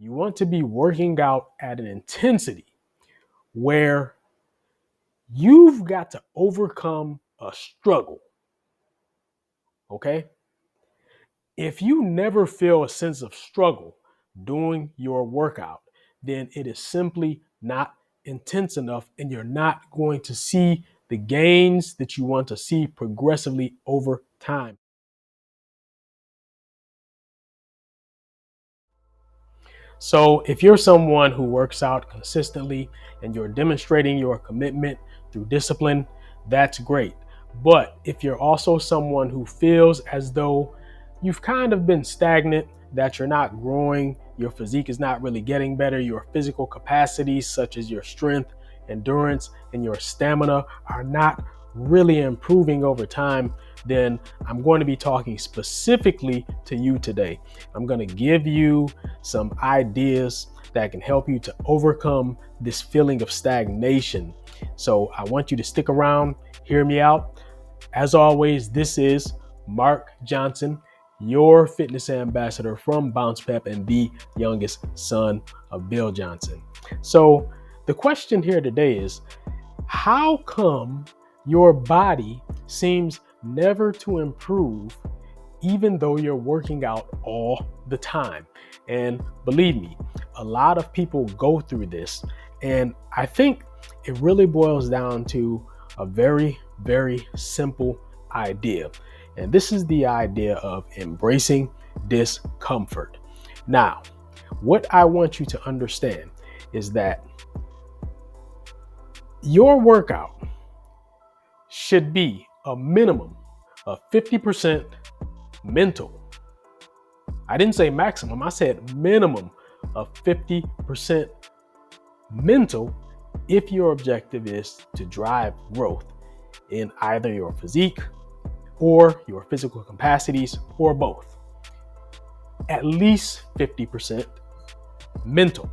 You want to be working out at an intensity where you've got to overcome a struggle. Okay. If you never feel a sense of struggle doing your workout, then it is simply not intense enough and you're not going to see the gains that you want to see progressively over time. So, if you're someone who works out consistently and you're demonstrating your commitment through discipline, that's great. But if you're also someone who feels as though you've kind of been stagnant, that you're not growing, your physique is not really getting better, your physical capacities, such as your strength, endurance, and your stamina, are not really improving over time, then I'm going to be talking specifically to you today. I'm going to give you some ideas that can help you to overcome this feeling of stagnation. So I want you to stick around, hear me out. As always, this is Mark Johnson, your fitness ambassador from Bounce Pep and the youngest son of Bill Johnson. So the question here today is, how come your body seems never to improve even though you're working out all the time? And believe me, a lot of people go through this. And I think it really boils down to a very, very simple idea. And this is the idea of embracing discomfort. Now, what I want you to understand is that your workout should be a minimum of 50% mental. I didn't say maximum, I said minimum of 50% mental if your objective is to drive growth in either your physique or your physical capacities or both. At least 50% mental.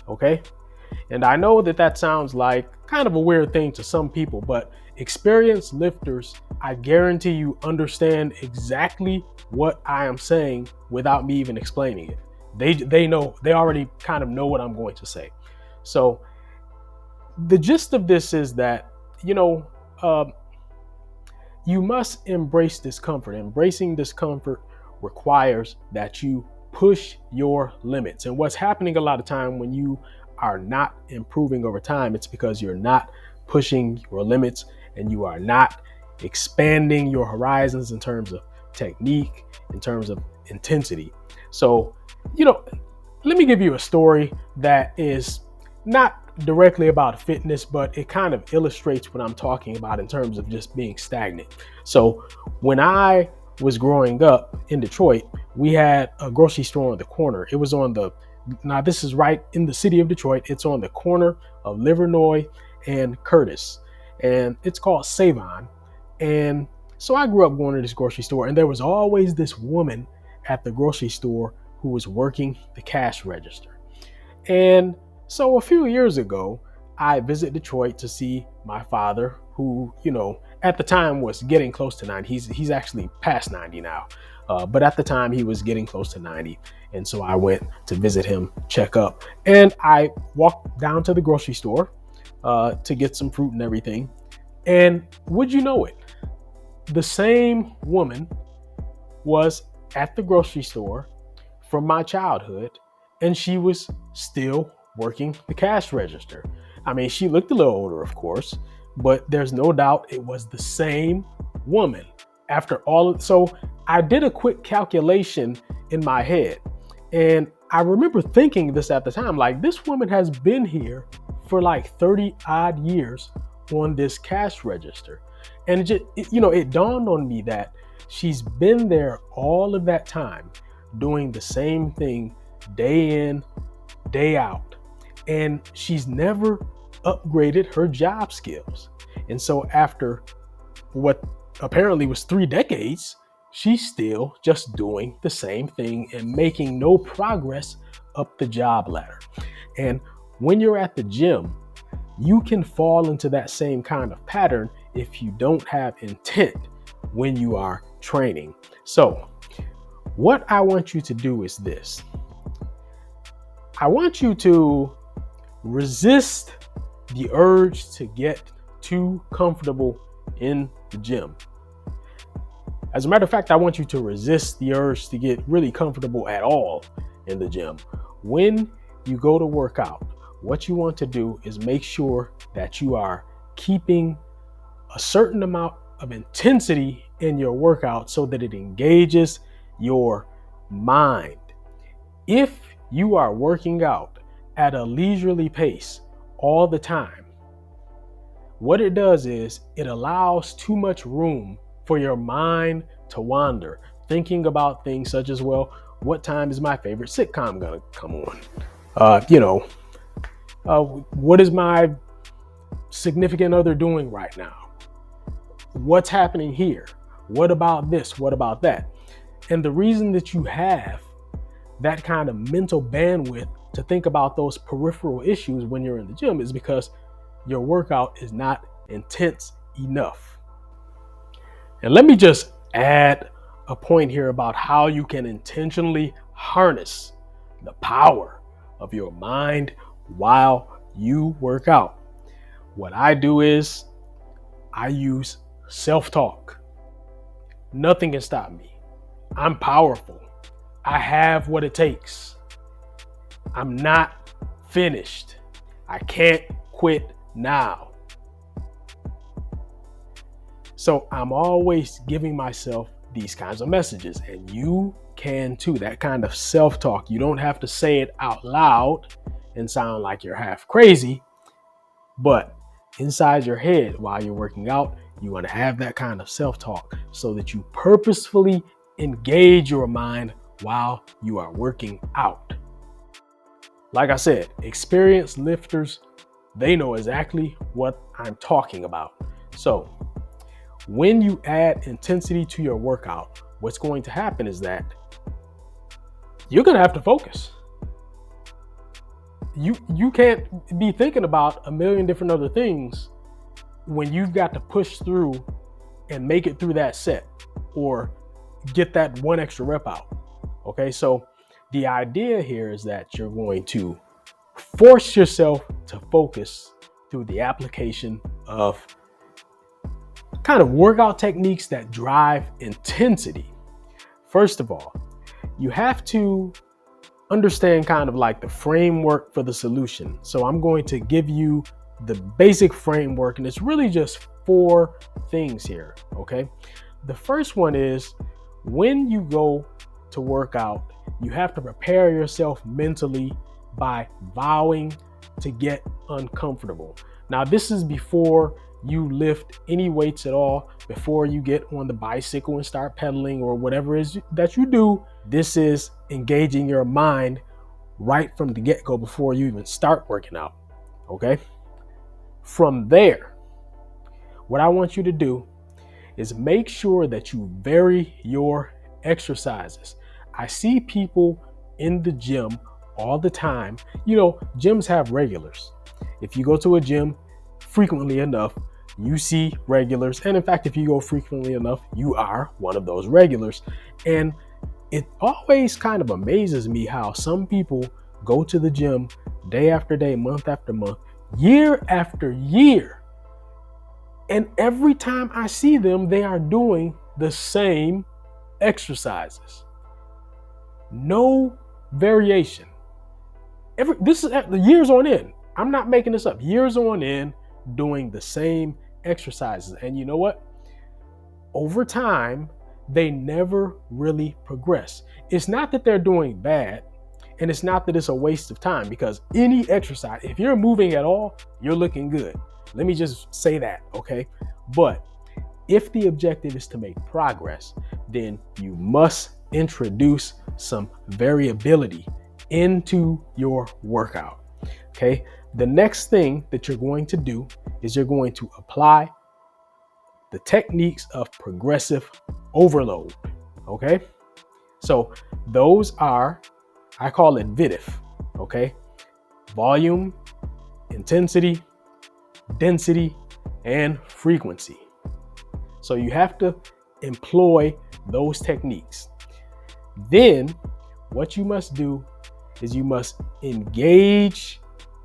Okay? And I know that that sounds like kind of a weird thing to some people, but experienced lifters, I guarantee you, understand exactly what I am saying without me even explaining it. They know, they already kind of know what I'm going to say. So the gist of this is that, you must embrace discomfort. Embracing discomfort requires that you push your limits. And what's happening a lot of time when you are not improving over time, it's because you're not pushing your limits and you are not expanding your horizons in terms of technique, in terms of intensity. So, let me give you a story that is not directly about fitness, but it kind of illustrates what I'm talking about in terms of just being stagnant. So when I was growing up in Detroit, we had a grocery store on the corner. It was now this is right in the city of Detroit. It's on the corner of Livernois and Curtis, and it's called Savon. And so I grew up going to this grocery store, and there was always this woman at the grocery store who was working the cash register. And so a few years ago, I visited Detroit to see my father, who, at the time was getting close to 90. He's actually past 90 now. But at the time he was getting close to 90. And so I went to visit him, check up. And I walked down to the grocery store to get some fruit and everything. And would you know it? The same woman was at the grocery store from my childhood, and she was still working the cash register. I mean, she looked a little older, of course, but there's no doubt it was the same woman. So I did a quick calculation in my head, and I remember thinking this at the time, like, this woman has been here for like 30 odd years on this cash register. And it dawned on me that she's been there all of that time doing the same thing day in, day out. And she's never upgraded her job skills. And so after what apparently was 3 decades, she's still just doing the same thing and making no progress up the job ladder. And when you're at the gym, you can fall into that same kind of pattern if you don't have intent when you are training. So what I want you to do is this. I want you to resist the urge to get too comfortable in the gym. As a matter of fact, I want you to resist the urge to get really comfortable at all in the gym. When you go to work out, what you want to do is make sure that you are keeping a certain amount of intensity in your workout so that it engages your mind. If you are working out at a leisurely pace all the time, what it does is it allows too much room for your mind to wander, thinking about things such as, well, what time is my favorite sitcom gonna come on? What is my significant other doing right now? What's happening here? What about this? What about that? And the reason that you have that kind of mental bandwidth to think about those peripheral issues when you're in the gym is because your workout is not intense enough. And let me just add a point here about how you can intentionally harness the power of your mind while you work out. What I do is I use self-talk. Nothing can stop me. I'm powerful. I have what it takes. I'm not finished. I can't quit now. So I'm always giving myself these kinds of messages, and you can too. That kind of self-talk. You don't have to say it out loud and sound like you're half crazy, but inside your head while you're working out, you want to have that kind of self-talk so that you purposefully engage your mind while you are working out. Like I said, experienced lifters, they know exactly what I'm talking about. So when you add intensity to your workout, what's going to happen is that you're going to have to focus. You can't be thinking about a million different other things when you've got to push through and make it through that set or get that one extra rep out. Okay, so the idea here is that you're going to force yourself to focus through the application of kind of workout techniques that drive intensity. First of all, you have to understand kind of like the framework for the solution. So I'm going to give you the basic framework, and it's really just 4 things here, okay? The first one is when you go to work out, you have to prepare yourself mentally by vowing to get uncomfortable. Now, this is before you lift any weights at all, before you get on the bicycle and start pedaling or whatever it is that you do. This is engaging your mind right from the get-go before you even start working out, okay? From there, what I want you to do is make sure that you vary your exercises. I see people in the gym all the time. You know, gyms have regulars. If you go to a gym frequently enough, you see regulars. And in fact, if you go frequently enough, you are one of those regulars. And it always kind of amazes me how some people go to the gym day after day, month after month, year after year. And every time I see them, they are doing the same exercises. No variation. This is years on end. I'm not making this up. Years on end doing the same exercises. And you know what? Over time, they never really progress. It's not that they're doing bad, and it's not that it's a waste of time, because any exercise, if you're moving at all, you're looking good. Let me just say that, okay? But if the objective is to make progress, then you must introduce some variability into your workout, okay? The next thing that you're going to do is you're going to apply the techniques of progressive overload, okay? So those are, I call it VIDIF, okay? Volume, intensity, density, and frequency. So you have to employ those techniques. Then what you must do is you must engage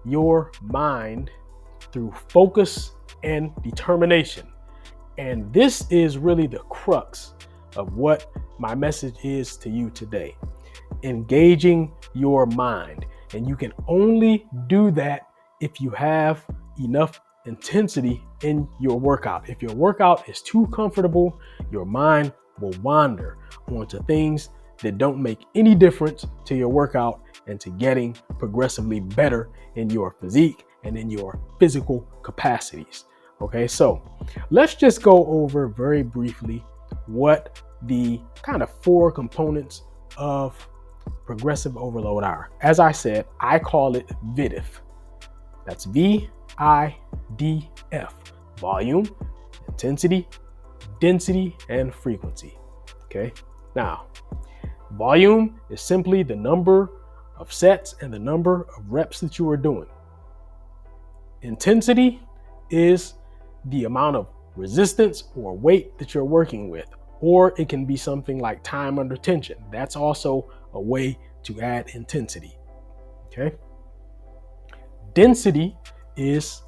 your mind through focus and determination. And this is really the crux of what my message is to you today. Engaging your mind. And you can only do that if you have enough intensity in your workout. If your workout is too comfortable, your mind will wander onto things that don't make any difference to your workout and to getting progressively better in your physique and in your physical capacities. Okay, so let's just go over very briefly what the kind of 4 components of progressive overload are. As I said, I call it VIDF. That's VIDF. Volume, intensity, density, and frequency. Okay. Now, volume is simply the number of sets and the number of reps that you are doing. Intensity is the amount of resistance or weight that you're working with, or it can be something like time under tension. That's also a way to add intensity. Okay. Density is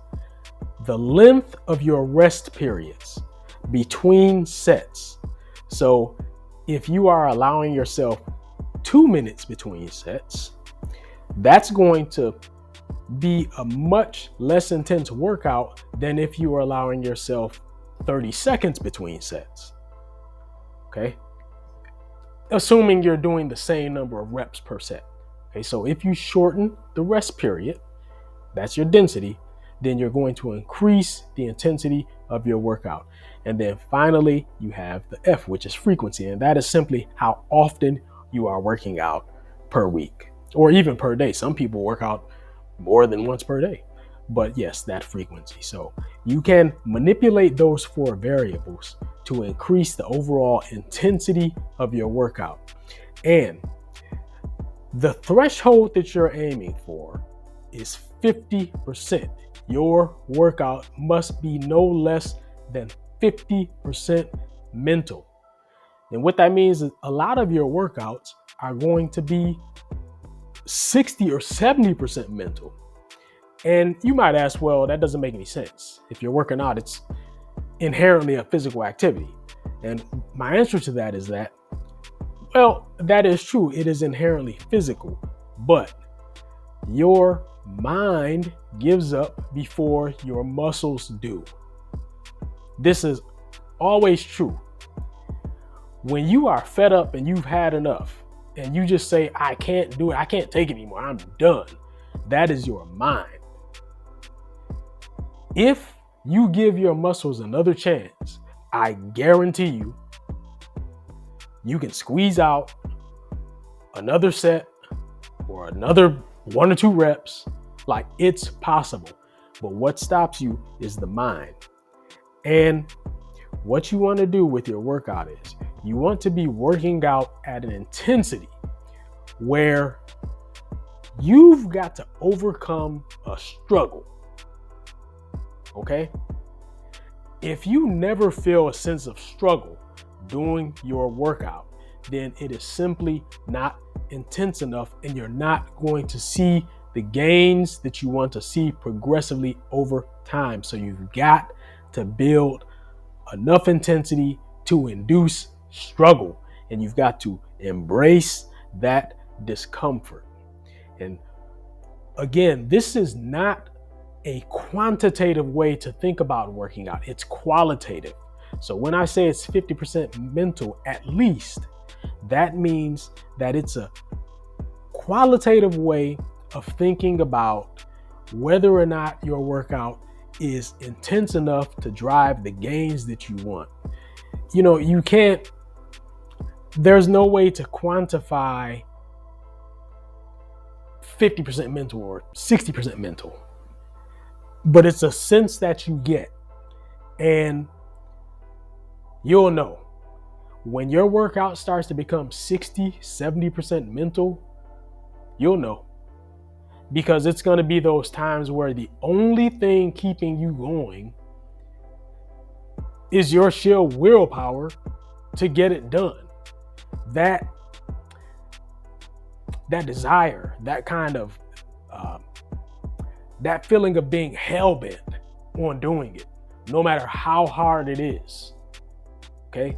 the length of your rest periods between sets. So if you are allowing yourself 2 minutes between sets, that's going to be a much less intense workout than if you are allowing yourself 30 seconds between sets. Okay. Assuming you're doing the same number of reps per set. Okay. So if you shorten the rest period, that's your density, then you're going to increase the intensity of your workout. And then finally, you have the F, which is frequency. And that is simply how often you are working out per week or even per day. Some people work out more than once per day. But yes, that frequency. So you can manipulate those 4 variables to increase the overall intensity of your workout. And the threshold that you're aiming for is 50%. Your workout must be no less than 50% mental. And what that means is a lot of your workouts are going to be 60 or 70% mental. And you might ask, well, that doesn't make any sense. If you're working out, it's inherently a physical activity. And my answer to that is that, well, that is true. It is inherently physical, but your mind gives up before your muscles do. This is always true. When you are fed up and you've had enough and you just say, I can't do it, I can't take it anymore, I'm done, that is your mind. If you give your muscles another chance, I guarantee you, you can squeeze out another set or another 1 or 2 reps. Like, it's possible. But what stops you is the mind. And what you want to do with your workout is you want to be working out at an intensity where you've got to overcome a struggle. Okay? If you never feel a sense of struggle doing your workout, then it is simply not intense enough and you're not going to see the gains that you want to see progressively over time. So you've got to build enough intensity to induce struggle, and you've got to embrace that discomfort. And again, this is not a quantitative way to think about working out. It's qualitative. So when I say it's 50% mental, at least, that means that it's a qualitative way of thinking about whether or not your workout is intense enough to drive the gains that you want. You know, there's no way to quantify 50% mental or 60% mental, but it's a sense that you get, and you'll know when your workout starts to become 60, 70% mental, you'll know, because it's going to be those times where the only thing keeping you going is your sheer willpower to get it done. that desire, that kind of uh, that feeling of being hell-bent on doing it, no matter how hard it is. Okay.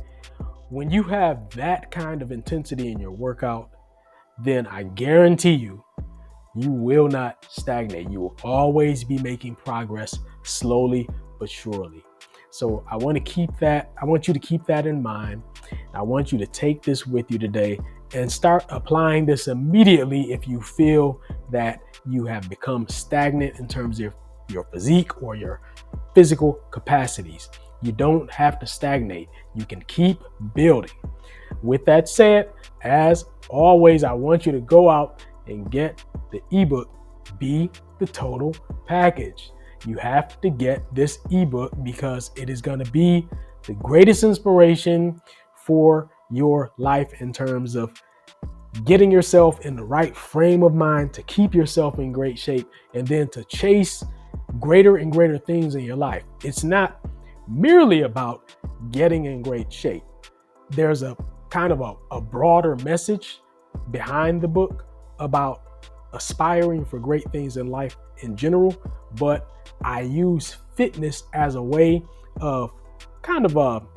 When you have that kind of intensity in your workout, then I guarantee you will not stagnate. You will always be making progress slowly but surely. So I want you to keep that in mind. I want you to take this with you today and start applying this immediately if you feel that you have become stagnant in terms of your physique or your physical capacities. You don't have to stagnate. You can keep building. With that said, as always, I want you to go out and get the ebook, Be the Total Package. You have to get this ebook because it is going to be the greatest inspiration for your life in terms of getting yourself in the right frame of mind to keep yourself in great shape and then to chase greater and greater things in your life. It's not merely about getting in great shape. There's a kind of a broader message behind the book about aspiring for great things in life in general, but I use fitness as a way of kind of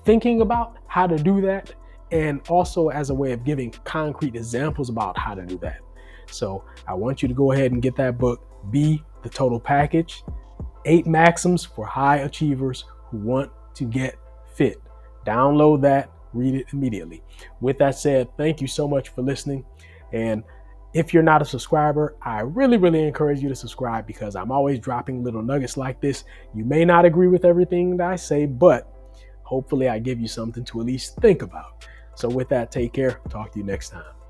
thinking about how to do that, and also as a way of giving concrete examples about how to do that. So I want you to go ahead and get that book, Be the Total Package, 8 Maxims for High Achievers Who Want to Get Fit. Download that, read it immediately. With that said, thank you so much for listening. And if you're not a subscriber, I really encourage you to subscribe because I'm always dropping little nuggets like this. You may not agree with everything that I say, but hopefully I give you something to at least think about. So with that, take care. Talk to you next time.